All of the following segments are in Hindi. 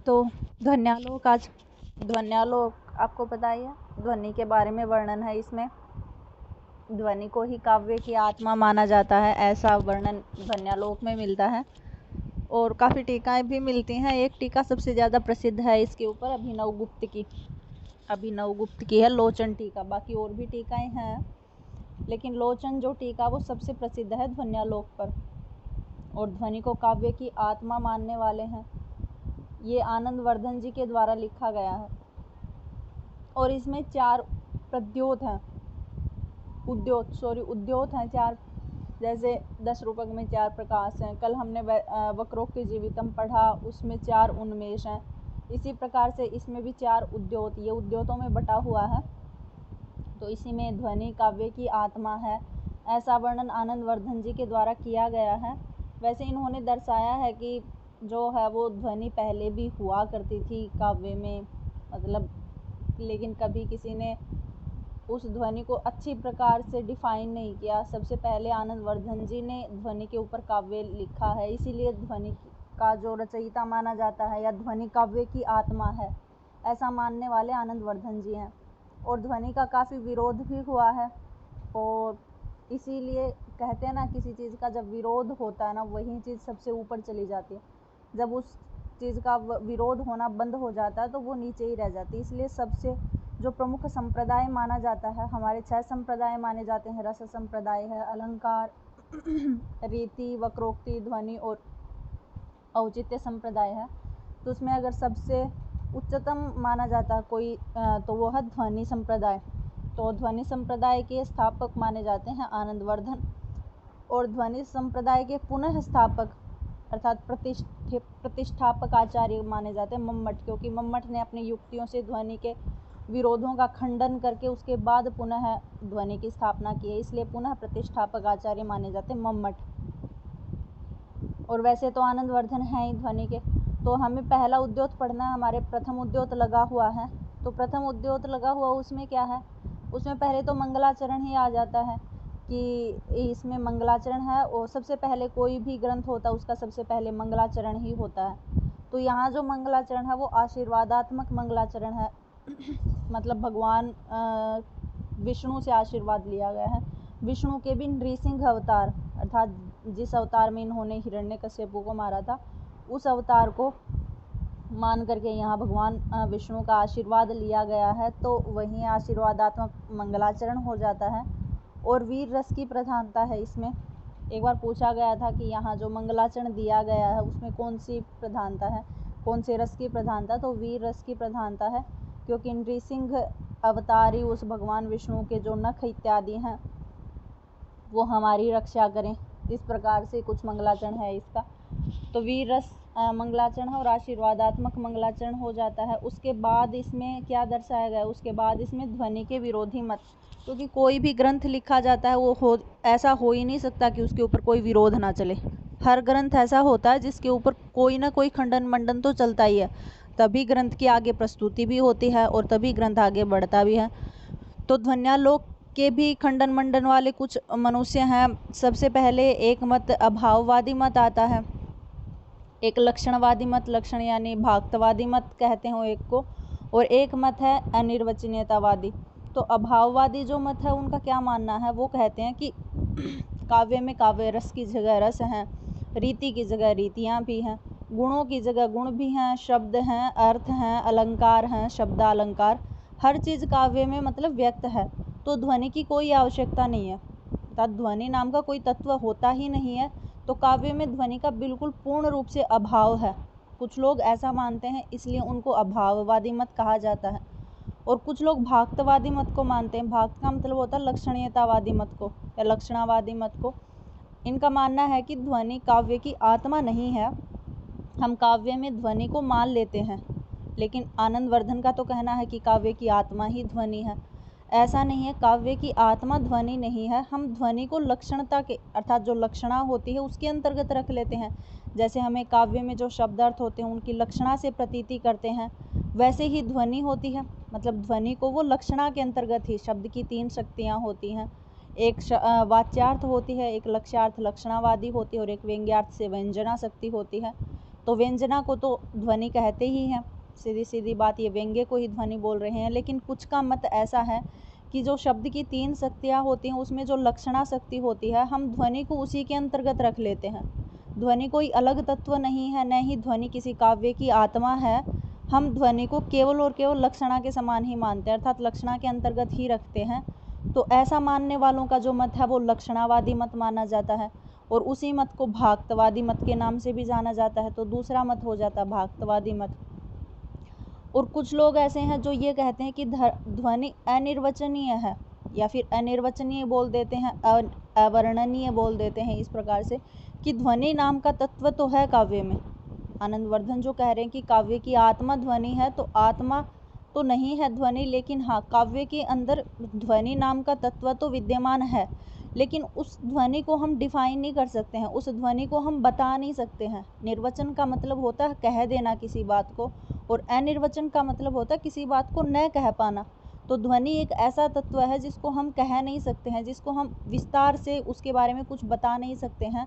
तो ध्वन्यालोक, आज ध्वन्यालोक आपको पता ही है, ध्वनि के बारे में वर्णन है इसमें। ध्वनि को ही काव्य की आत्मा माना जाता है, ऐसा वर्णन ध्वन्यालोक में मिलता है। और काफ़ी टीकाएं भी मिलती हैं। एक टीका सबसे ज़्यादा प्रसिद्ध है इसके ऊपर अभिनव गुप्त की है लोचन टीका। बाकी और भी टीकाएं हैं, लेकिन लोचन जो टीका वो सबसे प्रसिद्ध है ध्वन्यालोक पर। और ध्वनि को काव्य की आत्मा मानने वाले हैं, ये आनंद वर्धन जी के द्वारा लिखा गया है। और इसमें 4 उद्योत हैं 4, जैसे 10 रूपक में 4 प्रकाश हैं। कल हमने वक्रोक्ति जीवितम पढ़ा, उसमें 4 उन्मेष हैं। इसी प्रकार से इसमें भी 4 उद्योत, ये उद्योतों में बटा हुआ है। तो इसी में ध्वनि काव्य की आत्मा है, ऐसा वर्णन आनंद वर्धन जी के द्वारा किया गया है। वैसे इन्होंने दर्शाया है कि जो है वो ध्वनि पहले भी हुआ करती थी काव्य में, मतलब, लेकिन कभी किसी ने उस ध्वनि को अच्छी प्रकार से डिफाइन नहीं किया। सबसे पहले आनंद वर्धन जी ने ध्वनि के ऊपर काव्य लिखा है, इसीलिए ध्वनि का जो रचयिता माना जाता है या ध्वनि काव्य की आत्मा है, ऐसा मानने वाले आनंद वर्धन जी हैं। और ध्वनि का काफ़ी विरोध भी हुआ है, और इसीलिए कहते हैं ना, किसी चीज़ का जब विरोध होता है ना, वही चीज़ सबसे ऊपर चली जाती है। जब उस चीज़ का विरोध होना बंद हो जाता है तो वो नीचे ही रह जाती है। इसलिए सबसे जो प्रमुख संप्रदाय माना जाता है, हमारे 6 संप्रदाय माने जाते हैं। रस संप्रदाय है, अलंकार, रीति, वक्रोक्ति, ध्वनि और औचित्य संप्रदाय है। तो उसमें अगर सबसे उच्चतम माना जाता है कोई तो वो है ध्वनि संप्रदाय। तो ध्वनि संप्रदाय के स्थापक माने जाते हैं आनंद वर्धन। और ध्वनि संप्रदाय के पुनः स्थापक अर्थात प्रतिष्ठापक आचार्य माने जाते हैं मम्मट, क्योंकि मम्मट ने अपनी युक्तियों से ध्वनि के विरोधों का खंडन करके उसके बाद पुनः ध्वनि की स्थापना की है, इसलिए पुनः प्रतिष्ठापक आचार्य माने जाते हैं मम्मट। और वैसे तो आनंद वर्धन है ही ध्वनि के। तो हमें पहला उद्योत पढ़ना है, हमारे प्रथम उद्योत लगा हुआ है। तो प्रथम उद्योत लगा हुआ उसमें क्या है, उसमें पहले तो मंगलाचरण ही आ जाता है कि इसमें मंगलाचरण है। और सबसे पहले कोई भी ग्रंथ होता है उसका सबसे पहले मंगलाचरण ही होता है। तो यहाँ जो मंगलाचरण है वो आशीर्वादात्मक मंगलाचरण है, मतलब भगवान विष्णु से आशीर्वाद लिया गया है। विष्णु के भी नृसिंह अवतार, अर्थात जिस अवतार में इन्होंने हिरण्यकश्यपु को मारा था, उस अवतार को मान करके यहाँ भगवान विष्णु का आशीर्वाद लिया गया है। तो वहीं आशीर्वादात्मक मंगलाचरण हो जाता है। और वीर रस की प्रधानता है इसमें। एक बार पूछा गया था कि यहाँ जो मंगलाचरण दिया गया है उसमें कौन सी प्रधानता है, कौन से रस की प्रधानता, तो वीर रस की प्रधानता है, क्योंकि नृसिंह अवतारी उस भगवान विष्णु के जो नख इत्यादि हैं वो हमारी रक्षा करें, इस प्रकार से कुछ मंगलाचरण है इसका। तो वीर रस मंगलाचरण और आशीर्वादात्मक मंगलाचरण हो जाता है। उसके बाद इसमें क्या दर्शाया गया है, उसके बाद इसमें ध्वनि के विरोधी मत, क्योंकि कोई भी ग्रंथ लिखा जाता है वो ऐसा हो ही नहीं सकता कि उसके ऊपर कोई विरोध ना चले। हर ग्रंथ ऐसा होता है जिसके ऊपर कोई ना कोई खंडन मंडन तो चलता ही है, तभी ग्रंथ की आगे प्रस्तुति भी होती है और तभी ग्रंथ आगे बढ़ता भी है। तो ध्वन्यालोक के भी खंडन मंडन वाले कुछ मनुष्य हैं। सबसे पहले एक मत अभाववादी मत आता है, एक लक्षणवादी मत, लक्षण यानी भाक्तवादी मत कहते हैं एक को, और एक मत है अनिर्वचनीयतावादी। तो अभाववादी जो मत है उनका क्या मानना है, वो कहते हैं कि काव्य में काव्य रस की जगह रस हैं, रीति की जगह रीतियाँ भी हैं, गुणों की जगह गुण भी हैं, शब्द हैं, अर्थ हैं, अलंकार हैं, शब्दालंकार, हर चीज़ काव्य में मतलब व्यक्त है। तो ध्वनि की कोई आवश्यकता नहीं है, अर्थात ध्वनि नाम का कोई तत्व होता ही नहीं है। तो काव्य में ध्वनि का बिल्कुल पूर्ण रूप से अभाव है। कुछ लोग ऐसा मानते हैं, इसलिए उनको अभाववादी मत कहा जाता है। और कुछ लोग भाक्तवादी मत को मानते हैं। भाक्त का मतलब होता है लक्षणीयतावादी मत को या लक्षणावादी मत को। इनका मानना है कि ध्वनि काव्य की आत्मा नहीं है, हम काव्य में ध्वनि को मान लेते हैं। लेकिन आनंद वर्धन का तो कहना है कि काव्य की आत्मा ही ध्वनि है। ऐसा नहीं है, काव्य की आत्मा ध्वनि नहीं है। हम ध्वनि को लक्षणता के अर्थात जो लक्षणा होती है उसके अंतर्गत रख लेते हैं। जैसे हमें काव्य में जो शब्द अर्थ होते हैं उनकी लक्षणा से प्रतीति करते हैं, वैसे ही ध्वनि होती है, मतलब ध्वनि को वो लक्षणा के अंतर्गत ही, शब्द की 3 शक्तियाँ होती हैं, एक वाच्यार्थ होती है, एक लक्ष्यार्थ लक्षणावादी होती है और एक व्यंग्यार्थ से व्यंजना शक्ति होती है। तो व्यंजना को तो ध्वनि कहते ही हैं, सीधी सीधी बात, ये व्यंग्य को ही ध्वनि बोल रहे हैं। लेकिन कुछ का मत ऐसा है कि जो शब्द की 3 शक्तियाँ होती हैं उसमें जो लक्षणा शक्ति होती है, हम ध्वनि को उसी के अंतर्गत रख लेते हैं। ध्वनि कोई अलग तत्व नहीं है, न ही ध्वनि किसी काव्य की आत्मा है। हम ध्वनि को केवल और केवल लक्षणा के समान ही मानते हैं, अर्थात लक्षणा के अंतर्गत ही रखते हैं। तो ऐसा मानने वालों का जो मत है वो लक्षणावादी मत माना जाता है, और उसी मत को भाक्तवादी मत के नाम से भी जाना जाता है। तो दूसरा मत हो जाता है भाक्तवादी मत। और कुछ लोग ऐसे हैं जो ये कहते हैं कि ध्वनि अनिर्वचनीय है, या फिर अनिर्वचनीय बोल देते हैं, अवर्णनीय बोल देते हैं, इस प्रकार से कि ध्वनि नाम का तत्व तो है काव्य में। आनंदवर्धन जो कह रहे हैं कि काव्य की आत्मा ध्वनि है, तो आत्मा तो नहीं है ध्वनि, लेकिन हाँ, काव्य के अंदर ध्वनि नाम का तत्व तो विद्यमान है, लेकिन उस ध्वनि को हम डिफाइन नहीं कर सकते हैं, उस ध्वनि को हम बता नहीं सकते हैं। निर्वचन का मतलब होता है कह देना किसी बात को, और अनिर्वचन का मतलब होता है किसी बात को न कह पाना। तो ध्वनि एक ऐसा तत्व है जिसको हम कह नहीं सकते हैं, जिसको हम विस्तार से उसके बारे में कुछ बता नहीं सकते हैं।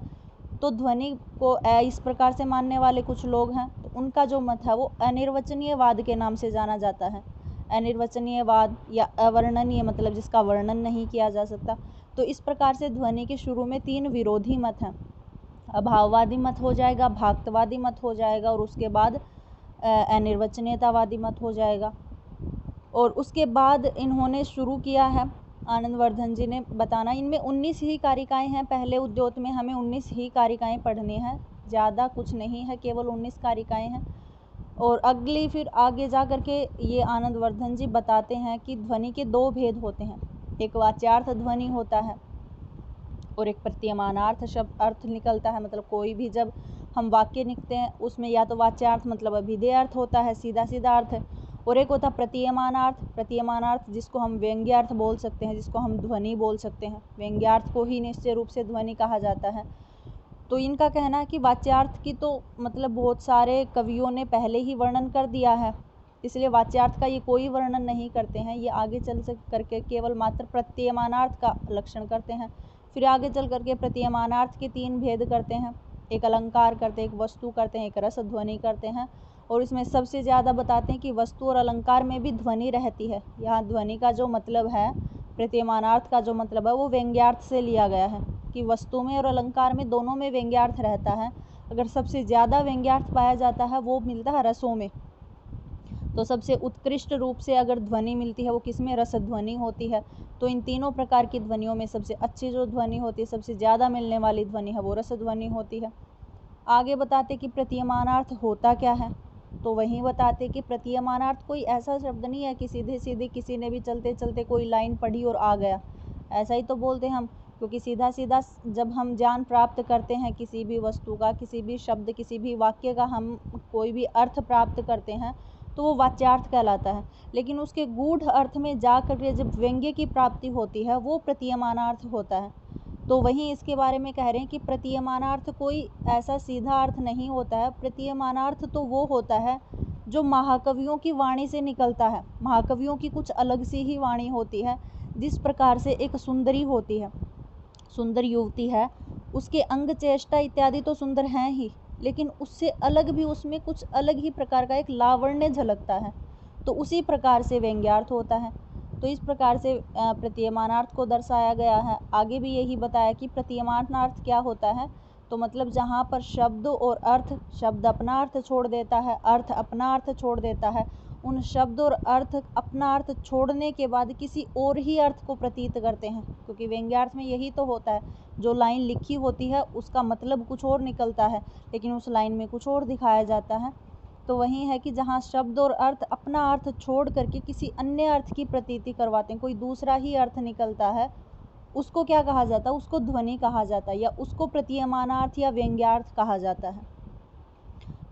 तो ध्वनि को इस प्रकार से मानने वाले कुछ लोग हैं, तो उनका जो मत है वो अनिर्वचनीयवाद के नाम से जाना जाता है। अनिर्वचनीयवाद या अवर्णनीय मतलब जिसका वर्णन नहीं किया जा सकता। तो इस प्रकार से ध्वनि के शुरू में 3 विरोधी मत हैं। अभाववादी मत हो जाएगा, भाक्तवादी मत हो जाएगा, और उसके बाद अनिर्वचनीयतावादी मत हो जाएगा। और उसके बाद इन्होंने शुरू किया है, आनंदवर्धन जी ने बताना, इनमें 19 ही कारिकाएँ हैं। पहले उद्योत में हमें 19 ही कारिकाएँ पढ़नी हैं, ज़्यादा कुछ नहीं है, केवल 19 कारिकाएँ हैं। और अगली फिर आगे जा कर के ये आनंदवर्धन जी बताते हैं कि ध्वनि के 2 भेद होते हैं। एक वाच्यार्थ ध्वनि होता है और एक प्रतीयमानार्थ शब्द अर्थ निकलता है। मतलब कोई भी जब हम वाक्य लिखते हैं उसमें या तो वाच्यार्थ मतलब अभिधेय अर्थ होता है, सीधा सीधा अर्थ है, और एक होता है प्रतीयमानार्थ। प्रतीयमानार्थ जिसको हम व्यंग्यार्थ बोल सकते हैं, जिसको हम ध्वनि बोल सकते हैं। व्यंग्यार्थ को ही निश्चय रूप से ध्वनि कहा जाता है। तो इनका कहना है कि वाच्यार्थ की तो मतलब बहुत सारे कवियों ने पहले ही वर्णन कर दिया है, इसलिए वाच्यार्थ का ये कोई वर्णन नहीं करते हैं। ये आगे चल करके केवल मात्र प्रतीयमानार्थ का लक्षण करते हैं। फिर आगे चल करके प्रतीयमानार्थ के 3 भेद करते हैं, एक अलंकार करते हैं, एक वस्तु करते हैं, एक रस ध्वनि करते हैं। और इसमें सबसे ज़्यादा बताते हैं कि वस्तु और अलंकार में भी ध्वनि रहती है। यहाँ ध्वनि का जो मतलब है, प्रतीयमानार्थ का जो मतलब है, वो व्यंग्यार्थ से लिया गया है कि वस्तु में और अलंकार में दोनों में व्यंग्यार्थ रहता है। अगर सबसे ज़्यादा व्यंग्यार्थ पाया जाता है वो मिलता है रसों में। तो सबसे उत्कृष्ट रूप से अगर ध्वनि मिलती है वो किसमें, रस ध्वनि होती है। तो इन तीनों प्रकार की ध्वनियों में सबसे अच्छी जो ध्वनि होती है, सबसे ज़्यादा मिलने वाली ध्वनि है, वो रस ध्वनि होती है। आगे बताते कि प्रतीयमानार्थ होता क्या है। तो वहीं बताते कि प्रतीयमानार्थ कोई ऐसा शब्द नहीं है कि सीधे सीधे किसी ने भी चलते चलते कोई लाइन पढ़ी और आ गया, ऐसा ही तो बोलते हम, क्योंकि सीधा सीधा जब हम ज्ञान प्राप्त करते हैं किसी भी वस्तु का, किसी भी शब्द, किसी भी वाक्य का हम कोई भी अर्थ प्राप्त करते हैं, तो वो वाच्यार्थ कहलाता है। लेकिन उसके गूढ़ अर्थ में जा करके जब व्यंग्य की प्राप्ति होती है वो प्रतीयमानार्थ होता है। तो वहीं इसके बारे में कह रहे हैं कि प्रतीयमानार्थ कोई ऐसा सीधा अर्थ नहीं होता है। प्रतीयमानार्थ तो वो होता है जो महाकवियों की वाणी से निकलता है। महाकवियों की कुछ अलग सी ही वाणी होती है। जिस प्रकार से एक सुंदरी होती है, सुंदर युवती है, उसके अंग चेष्टा इत्यादि तो सुंदर हैं ही, लेकिन उससे अलग भी उसमें कुछ अलग ही प्रकार का एक लावण्य झलकता है। तो उसी प्रकार से व्यंग्यार्थ होता है। तो इस प्रकार से प्रतीयमानार्थ को दर्शाया गया है। आगे भी यही बताया कि प्रतीयमानार्थ क्या होता है। तो मतलब जहाँ पर शब्द और अर्थ, शब्द अपना अर्थ छोड़ देता है, अर्थ अपना अर्थ छोड़ देता है, उन शब्द और अर्थ अपना अर्थ छोड़ने के बाद किसी और ही अर्थ को प्रतीत करते हैं। क्योंकि व्यंग्यार्थ में यही तो होता है, जो लाइन लिखी होती है उसका मतलब कुछ और निकलता है, लेकिन उस लाइन में कुछ और दिखाया जाता है। तो वही है कि जहाँ शब्द और अर्थ अपना अर्थ छोड़ करके किसी अन्य अर्थ की प्रतीति करवाते हैं, कोई दूसरा ही अर्थ निकलता है, उसको क्या कहा जाता है, उसको ध्वनि कहा जाता है, या उसको प्रतीयमानार्थ या व्यंग्यार्थ कहा जाता है।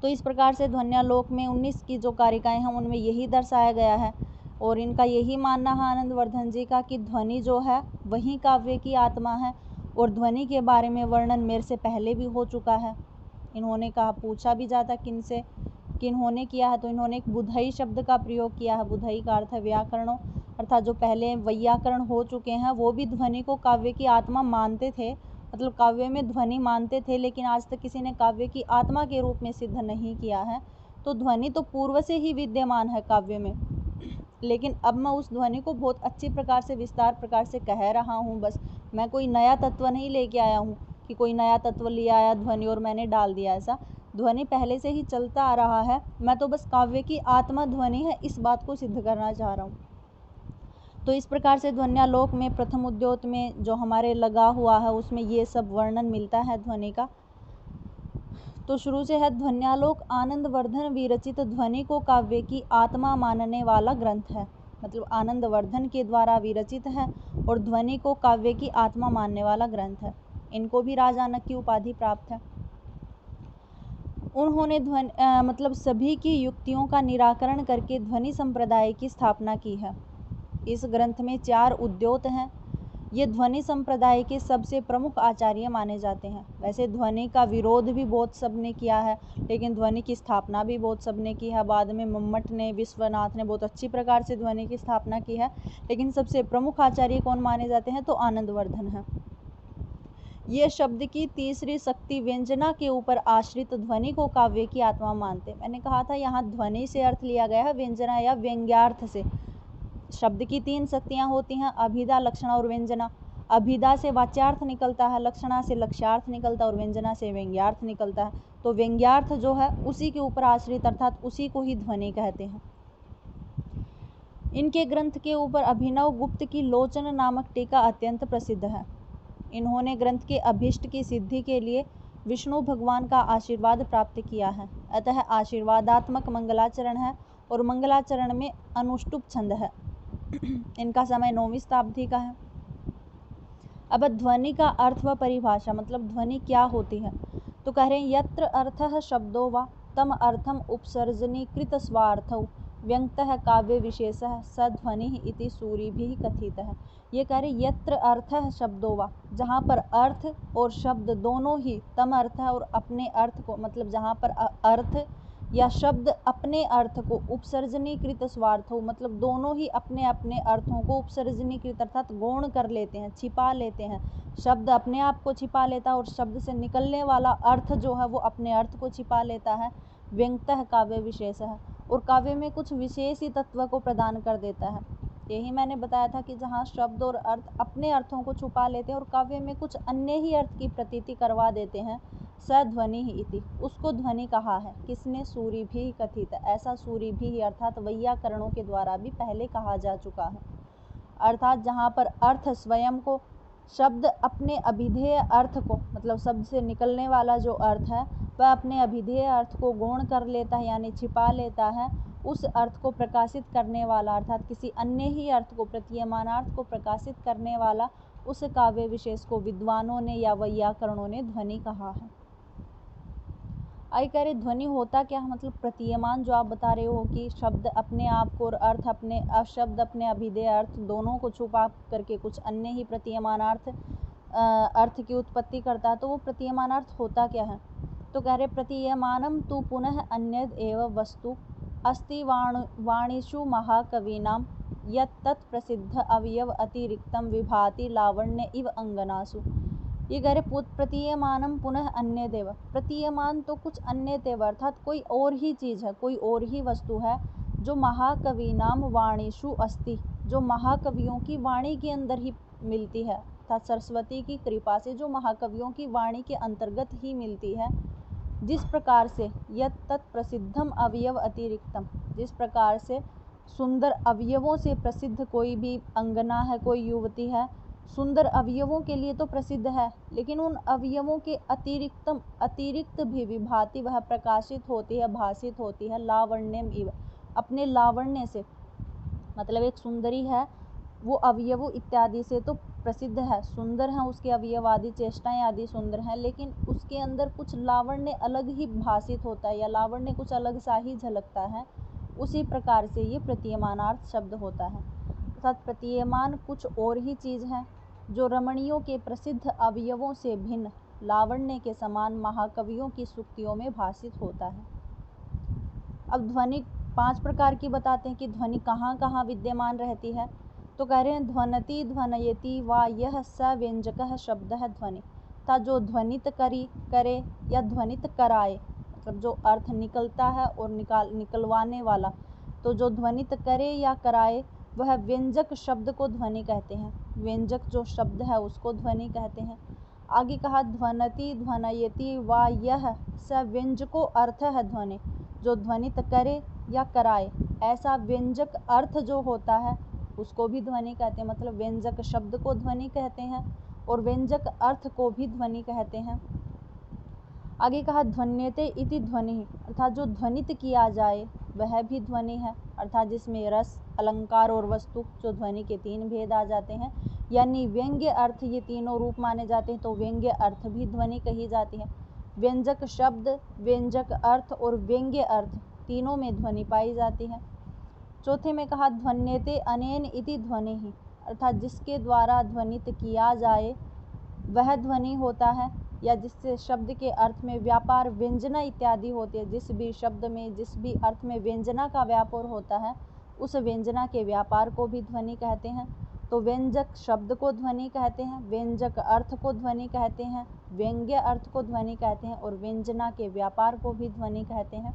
तो इस प्रकार से ध्वन्यालोक में 19 की जो कारिकाएँ हैं उनमें यही दर्शाया गया है। और इनका यही मानना है आनंदवर्धन जी का कि ध्वनि जो है वही काव्य की आत्मा है। और ध्वनि के बारे में वर्णन मेरे से पहले भी हो चुका है। इन्होंने कहा, पूछा भी जाता किनसे, किन्होंने किया है, तो इन्होंने एक बुधई शब्द का प्रयोग किया है। बुधई का अर्थ है व्याकरणों, अर्थात जो पहले वैयाकरण हो चुके हैं वो भी ध्वनि को काव्य की आत्मा मानते थे, मतलब काव्य में ध्वनि मानते थे, लेकिन आज तक किसी ने काव्य की आत्मा के रूप में सिद्ध नहीं किया है। तो ध्वनि तो पूर्व से ही विद्यमान है काव्य में, लेकिन अब मैं उस ध्वनि को बहुत अच्छी प्रकार से, विस्तार प्रकार से कह रहा हूँ। बस मैं कोई नया तत्व नहीं लेके आया हूँ कि कोई नया तत्व लिया आया ध्वनि और मैंने डाल दिया। ऐसा ध्वनि पहले से ही चलता आ रहा है, मैं तो बस काव्य की आत्मा ध्वनि है इस बात को सिद्ध करना चाह रहा हूँ। तो इस प्रकार से ध्वन्यालोक में प्रथम उद्योत में जो हमारे लगा हुआ है उसमें ये सब वर्णन मिलता है ध्वनि का। तो शुरू से है, ध्वन्यालोक आनंदवर्धन विरचित ध्वनि को काव्य की आत्मा मानने वाला ग्रंथ है। मतलब आनंदवर्धन के द्वारा विरचित है और ध्वनि को काव्य की आत्मा मानने वाला ग्रंथ है। इनको भी राजानक की उपाधि प्राप्त है। उन्होंने मतलब सभी की युक्तियों का निराकरण करके ध्वनि संप्रदाय की स्थापना की है। इस ग्रंथ में 4 उद्योत हैं। ये ध्वनि संप्रदाय के सबसे प्रमुख आचार्य माने जाते हैं। वैसे ध्वनि का विरोध भी बहुत सबने किया है, लेकिन ध्वनि की स्थापना भी बहुत सबने की है। बाद में मम्मट ने, विश्वनाथ ने बहुत अच्छी प्रकार से ध्वनि की स्थापना की है, लेकिन सबसे प्रमुख आचार्य कौन माने जाते हैं? तो आनंदवर्धन है। ये शब्द की तीसरी शक्ति व्यंजना के ऊपर आश्रित ध्वनि को काव्य की आत्मा मानते। मैंने कहा था यहाँ ध्वनि से अर्थ लिया गया है व्यंजना या व्यंग्यार्थ से। शब्द की 3 शक्तियाँ होती हैं, अभिधा, लक्षणा और व्यंजना। अभिधा से वाच्यार्थ निकलता है, लक्षणा से लक्ष्यार्थ निकलता है और व्यंजना से व्यंग्यार्थ निकलता है। तो व्यंग्यार्थ जो है उसी के ऊपर आश्रित, अर्थात उसी को ही ध्वनि कहते हैं। इनके ग्रंथ के ऊपर अभिनव गुप्त की लोचन नामक टीका अत्यंत प्रसिद्ध है। इन्होंने ग्रंथ के अभीष्ट की सिद्धि के लिए विष्णु भगवान का आशीर्वाद प्राप्त किया है। अतः आशीर्वादात्मक मंगलाचरण है और मंगलाचरण में अनुष्टुप छंद है। इनका समय 9वीं शताब्दी का है। अब ध्वनि का अर्थ व परिभाषा, मतलब ध्वनि क्या होती है? तो कह रहे हैं, यत्र अर्थः शब्दो वा तम अर्थम उपसर्जनीकृत स्वार्थौ व्यंग्यः काव्य विशेषः स ध्वनिः इति सूरिभिः कथितः। ये कह रहे यत्र अर्थः शब्दो वा, जहाँ पर अर्थ और शब्द दोनों ही तम अर्थ है और अपने अर्थ को, मतलब जहाँ पर अर्थ या शब्द अपने अर्थ को उपसर्जनीकृत स्वार्थ हो, मतलब दोनों ही अपने अपने अर्थों को उपसर्जनीकृत अर्थात गौण कर लेते हैं, छिपा लेते हैं। शब्द अपने आप को छिपा लेता है और शब्द से निकलने वाला अर्थ जो है वो अपने अर्थ को छिपा लेता है। व्यंग्यः काव्य विशेष है, और काव्य में कुछ विशेष ही तत्व को प्रदान कर देता है। यही मैंने बताया था कि जहाँ शब्द और अर्थ अपने अर्थों को छुपा लेते हैं और काव्य में कुछ अन्य ही अर्थ की प्रतीति करवा देते हैं, स ध्वनि इति, उसको ध्वनि कहा है। किसने? सूरी भी कथित, ऐसा सूरी भी अर्थात वैयाकरणों के द्वारा भी पहले कहा जा चुका है। अर्थात जहाँ पर अर्थ स्वयं को, शब्द अपने अभिधेय अर्थ को, मतलब शब्द से निकलने वाला जो अर्थ है वह अपने अभिधेय अर्थ को गौण कर लेता है, यानी छिपा लेता है। उस अर्थ को प्रकाशित करने वाला, अर्थात किसी अन्य ही अर्थ को, प्रतीयमानार्थ को प्रकाशित करने वाला, उस काव्य विशेष को विद्वानों ने या वैयाकरणों ने ध्वनि कहा है। आई कह रहे ध्वनि होता क्या है? मतलब प्रतीयमान, जो आप बता रहे हो कि शब्द अपने आप को और अर्थ अपने, शब्द अपने अभिधेय अर्थ दोनों को छुपा करके कुछ अन्य ही प्रतीयमानार्थ अर्थ की उत्पत्ति करता है, तो वो प्रतीयमानार्थ होता क्या है? तो कह रहे प्रतीयमानम तु पुनः अन्यद एव वस्तु अस्ति वाणीषु महाकवीनां यत् तत् प्रसिद्ध अवयव अतिरिक्तम विभाति लावण्य इव अंगनासु। ये कह रहे प्रतीयमानम पुनः अन्य देव, प्रतीयमान तो कुछ अन्य देव, अर्थात कोई और ही चीज़ है, कोई और ही वस्तु है जो महाकवीनाम वाणीषु अस्ति, जो महाकवियों की वाणी के अंदर ही मिलती है, अर्थात सरस्वती की कृपा से जो महाकवियों की वाणी के अंतर्गत ही मिलती है। जिस प्रकार से यत् तत् प्रसिद्धम अवयव अतिरिक्तम, जिस प्रकार से सुंदर अवयवों से प्रसिद्ध कोई भी अंगना है, कोई युवती है, सुंदर अवयवों के लिए तो प्रसिद्ध है, लेकिन उन अवयवों के अतिरिक्त भी विभाति, वह प्रकाशित होती है, भासित होती है, लावण्यम इव, अपने लावण्य से। मतलब एक सुंदरी है, वो अवयव इत्यादि से तो प्रसिद्ध है, सुंदर है, उसके अवयव आदि, चेष्टाएं आदि सुंदर हैं, लेकिन उसके अंदर कुछ लावण्य अलग ही भासित होता है, या लावण्य कुछ अलग सा ही झलकता है। उसी प्रकार से ये प्रतीयमानार्थ शब्द होता है, अर्थात प्रतीयमान कुछ और ही चीज़ है जो रमणियों के प्रसिद्ध अवयवों से भिन्न लावण्य के समान महाकवियों की सूक्तियों में भासित होता है। अब ध्वनि 5 प्रकार की बताते हैं कि ध्वनि कहाँ कहाँ विद्यमान रहती है। तो कह रहे हैं ध्वनति ध्वनयति वा यह स व्यंजकः शब्दः ध्वनि, अर्थात जो ध्वनित करे या ध्वनित कराए, मतलब जो अर्थ निकलता है और निकलवाने वाला, तो जो ध्वनित करे या कराए वह व्यंजक शब्द को ध्वनि कहते हैं। व्यंजक जो शब्द है उसको ध्वनि कहते हैं। आगे कहा ध्वनति ध्वनयति वा यह स व्यंजको अर्थ है ध्वनि, जो ध्वनित करे या कराए ऐसा व्यंजक अर्थ जो होता है उसको भी ध्वनि कहते हैं। मतलब व्यंजक शब्द को ध्वनि कहते हैं और व्यंजक अर्थ को भी ध्वनि कहते हैं। आगे कहा ध्वन्यते इति ध्वनि, अर्थात जो ध्वनित किया जाए वह भी ध्वनि है, अर्थात जिसमें रस, अलंकार और वस्तु, जो ध्वनि के 3 भेद आ जाते हैं, यानी व्यंग्य अर्थ, ये तीनों रूप माने जाते हैं, तो व्यंग्य अर्थ भी ध्वनि कही जाती है। व्यंजक शब्द, व्यंजक अर्थ और व्यंग्य अर्थ तीनों में ध्वनि पाई जाती है। चौथे में कहा ध्वन्यते अनेन इति ध्वनि ही, अर्थात जिसके द्वारा ध्वनित किया जाए वह ध्वनि होता है, या जिससे शब्द के अर्थ में व्यापार, व्यंजना इत्यादि होती है। जिस भी शब्द में, जिस भी अर्थ में व्यंजना का व्यापार होता है उस व्यंजना के व्यापार को भी ध्वनि कहते हैं। तो व्यंजक शब्द को ध्वनि कहते हैं, व्यंजक अर्थ को ध्वनि कहते हैं, व्यंग्य अर्थ को ध्वनि कहते हैं और व्यंजना के व्यापार को भी ध्वनि कहते हैं।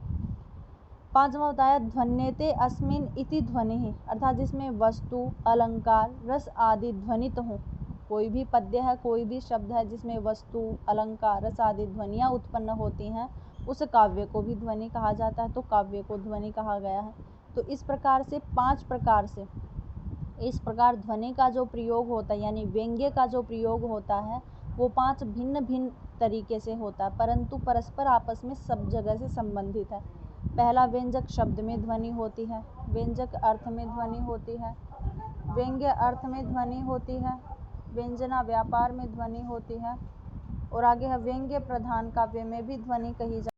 5वां बताया ध्वन्यते अस्मिन् इति ध्वनिः, अर्थात जिसमें वस्तु, अलंकार, रस आदि ध्वनित हों। कोई भी पद्य है, कोई भी शब्द है जिसमें वस्तु, अलंकार, रस आदि ध्वनियाँ उत्पन्न होती हैं, उस काव्य को भी ध्वनि कहा जाता है, तो काव्य को ध्वनि कहा गया है। तो इस प्रकार से 5 प्रकार से इस प्रकार ध्वनि का जो प्रयोग होता है, यानी व्यंग्य का जो प्रयोग होता है, वो 5 भिन्न भिन्न तरीके से होता है, परंतु परस्पर आपस में सब जगह से संबंधित है। पहला, व्यंजक शब्द में ध्वनि होती है, व्यंजक अर्थ में ध्वनि होती है, व्यंग्य अर्थ में ध्वनि होती है, व्यंजना व्यापार में ध्वनि होती है, और आगे है व्यंग्य प्रधान काव्य में भी ध्वनि कही जाती है।